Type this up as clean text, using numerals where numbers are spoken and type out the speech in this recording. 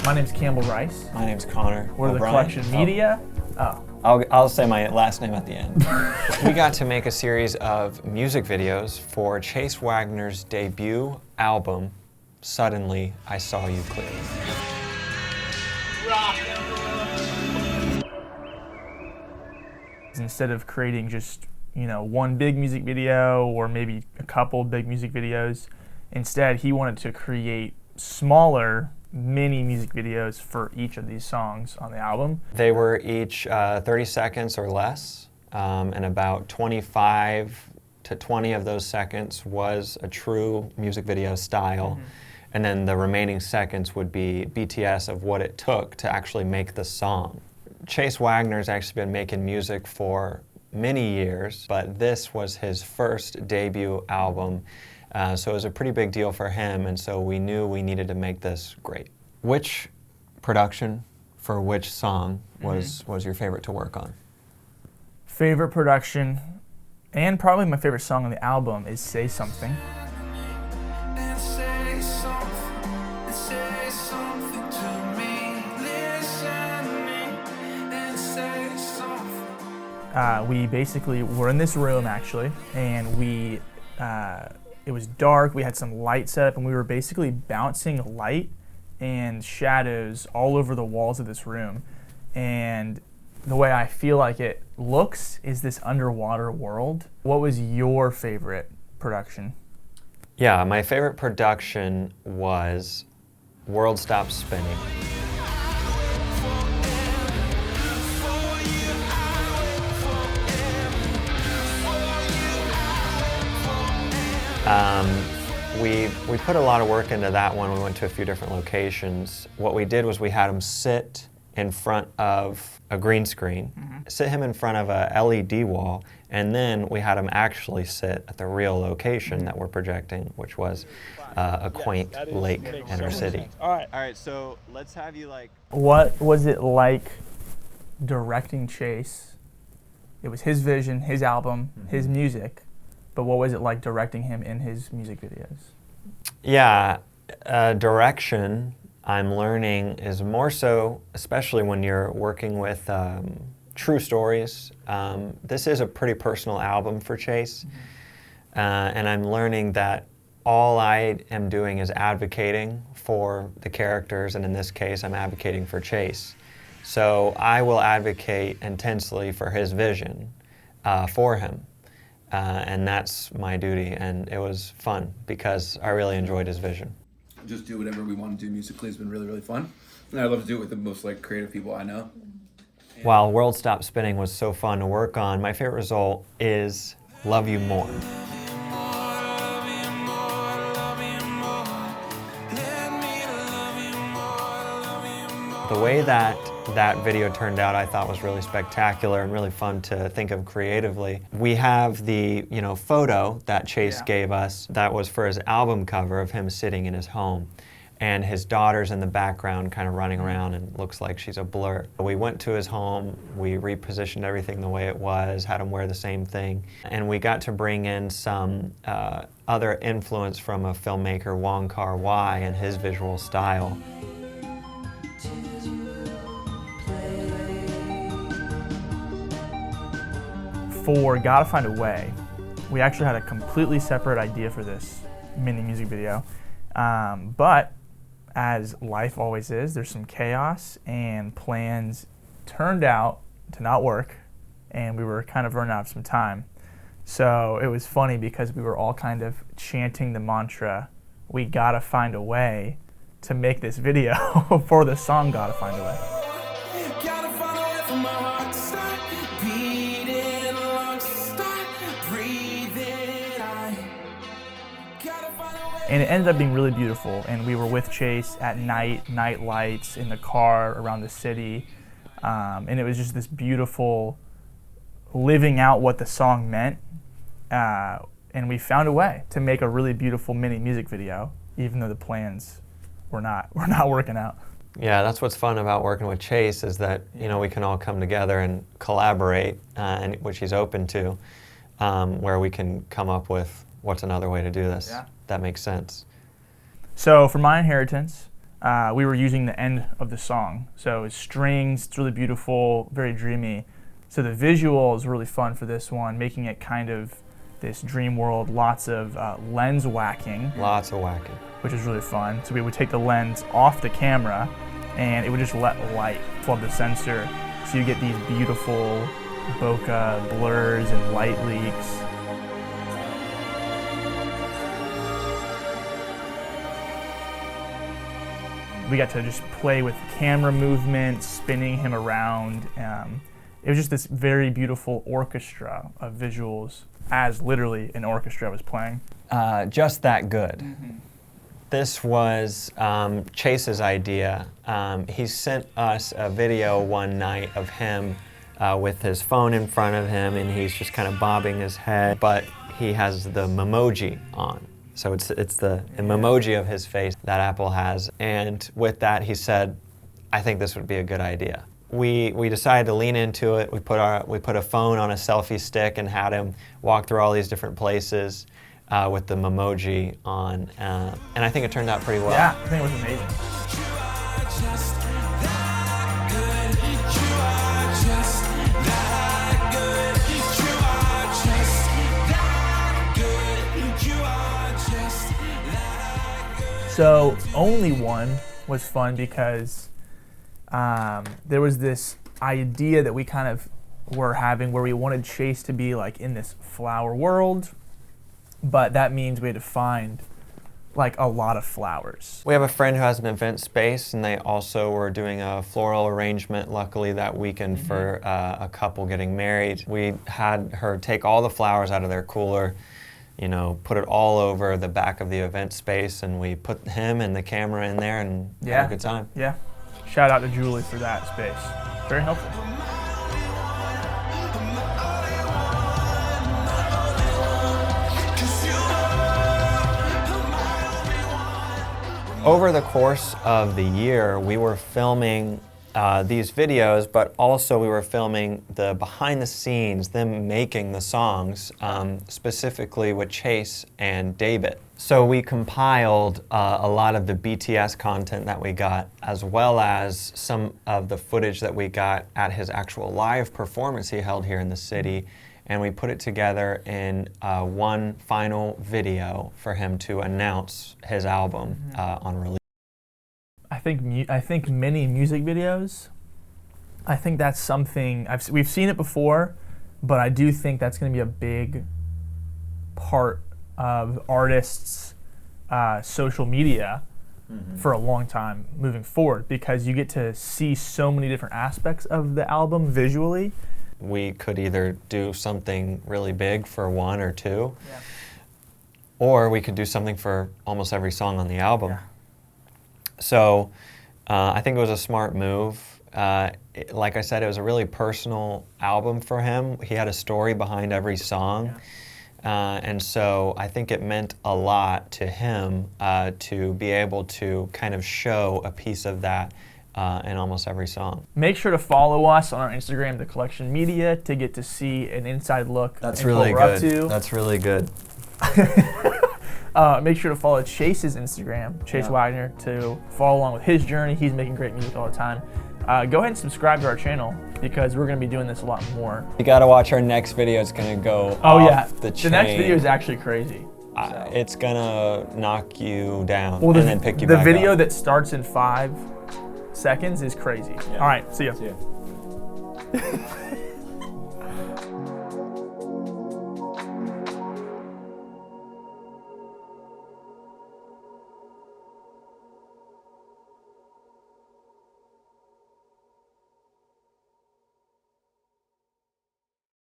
My name's Campbell Rice. My name's Connor. We're the Collection Media. Oh. I'll say my last name at the end. We got to make a series of music videos for Chase Wagner's debut album, Suddenly I Saw You Clearly. Instead of creating just, one big music video or maybe a couple big music videos, instead he wanted to create smaller mini music videos for each of these songs on the album. They were each 30 seconds or less, and about 25 to 20 of those seconds was a true music video style. Mm-hmm. And then the remaining seconds would be BTS of what it took to actually make the song. Chase Wagner's actually been making music for many years, but this was his first debut album, so it was a pretty big deal for him, and so we knew we needed to make this great. Which production for which song was your favorite to work on? Favorite production, and probably my favorite song on the album, is Say Something. We basically were in this room actually, and it was dark. We had some light set up, and we were basically bouncing light and shadows all over the walls of this room. And the way I feel like it looks is this underwater world. What was your favorite production? Yeah, my favorite production was World Stops Spinning. We put a lot of work into that one. We went to a few different locations. What we did was we had him sit in front of a green screen, sit him in front of a LED wall, and then we had him actually sit at the real location that we're projecting, which was a quaint lake in our city. All right, so let's have you What was it like directing Chase? It was his vision, his album, his music. But what was it like directing him in his music videos? Yeah, direction, I'm learning, is more so, especially when you're working with true stories. This is a pretty personal album for Chase, and I'm learning that all I am doing is advocating for the characters, and in this case, I'm advocating for Chase. So I will advocate intensely for his vision for him. And that's my duty, and it was fun because I really enjoyed his vision. Just do whatever we want to do musically has been really, really fun. And I love to do it with the most creative people I know. While World Stops Spinning was so fun to work on, my favorite result is Love You More. The way that video turned out, I thought was really spectacular and really fun to think of creatively. We have the photo that Chase gave us that was for his album cover of him sitting in his home, and his daughter's in the background kind of running around and looks like she's a blur. We went to his home, we repositioned everything the way it was, had him wear the same thing, and we got to bring in some other influence from a filmmaker, Wong Kar-wai, and his visual style. For Gotta Find a Way, we actually had a completely separate idea for this mini music video. But as life always is, there's some chaos, and plans turned out to not work, and we were kind of running out of some time. So it was funny because we were all kind of chanting the mantra, we gotta find a way to make this video for the song Gotta Find a Way. And it ended up being really beautiful, and we were with Chase at night lights, in the car, around the city, and it was just this beautiful living out what the song meant, and we found a way to make a really beautiful mini music video, even though the plans were not working out. Yeah, that's what's fun about working with Chase, is that we can all come together and collaborate, and which he's open to, where we can come up with what's another way to do this. Yeah. That makes sense. So for My Inheritance, we were using the end of the song. So it's strings, it's really beautiful, very dreamy. So the visual is really fun for this one, making it kind of this dream world, lots of lens whacking. Lots of whacking. Which is really fun. So we would take the lens off the camera and it would just let light flood the sensor. So you get these beautiful bokeh blurs and light leaks. We got to just play with camera movement, spinning him around. It was just this very beautiful orchestra of visuals as literally an orchestra was playing. Just that good. This was Chase's idea. He sent us a video one night of him with his phone in front of him, and he's just kind of bobbing his head, but he has the Memoji on. So it's the Memoji of his face that Apple has. And with that, he said, I think this would be a good idea. We decided to lean into it. We put a phone on a selfie stick and had him walk through all these different places with the Memoji on. And I think it turned out pretty well. Yeah, I think it was amazing. So Only One was fun because there was this idea that we kind of were having where we wanted Chase to be like in this flower world, but that means we had to find like a lot of flowers. We have a friend who has an event space, and they also were doing a floral arrangement, luckily, that weekend for a couple getting married. We had her take all the flowers out of their cooler, you know, put it all over the back of the event space, and we put him and the camera in there and had a good time. Yeah. Shout out to Julie for that space. Very helpful. Over the course of the year, we were filming these videos, but also we were filming the behind the scenes, them making the songs, specifically with Chase and David. So we compiled a lot of the BTS content that we got, as well as some of the footage that we got at his actual live performance he held here in the city, and we put it together in one final video for him to announce his album on release. I think many music videos, I think that's something, we've seen it before, but I do think that's going to be a big part of artists' social media for a long time moving forward, because you get to see so many different aspects of the album visually. We could either do something really big for one or two, or we could do something for almost every song on the album. Yeah. So I think it was a smart move. Like I said, it was a really personal album for him. He had a story behind every song. And so I think it meant a lot to him to be able to kind of show a piece of that in almost every song. Make sure to follow us on our Instagram, The Collection Media, to get to see an inside look. That's into really what we're good. up to. That's really good. Make sure to follow Chase's Instagram, Chase Wagner, to follow along with his journey. He's making great music all the time. Go ahead and subscribe to our channel, because we're going to be doing this a lot more. You got to watch our next video. It's going to go off the chain. The next video is actually crazy. It's going to knock you down and then pick you back up. The video that starts in 5 seconds is crazy. All right, see ya. See ya.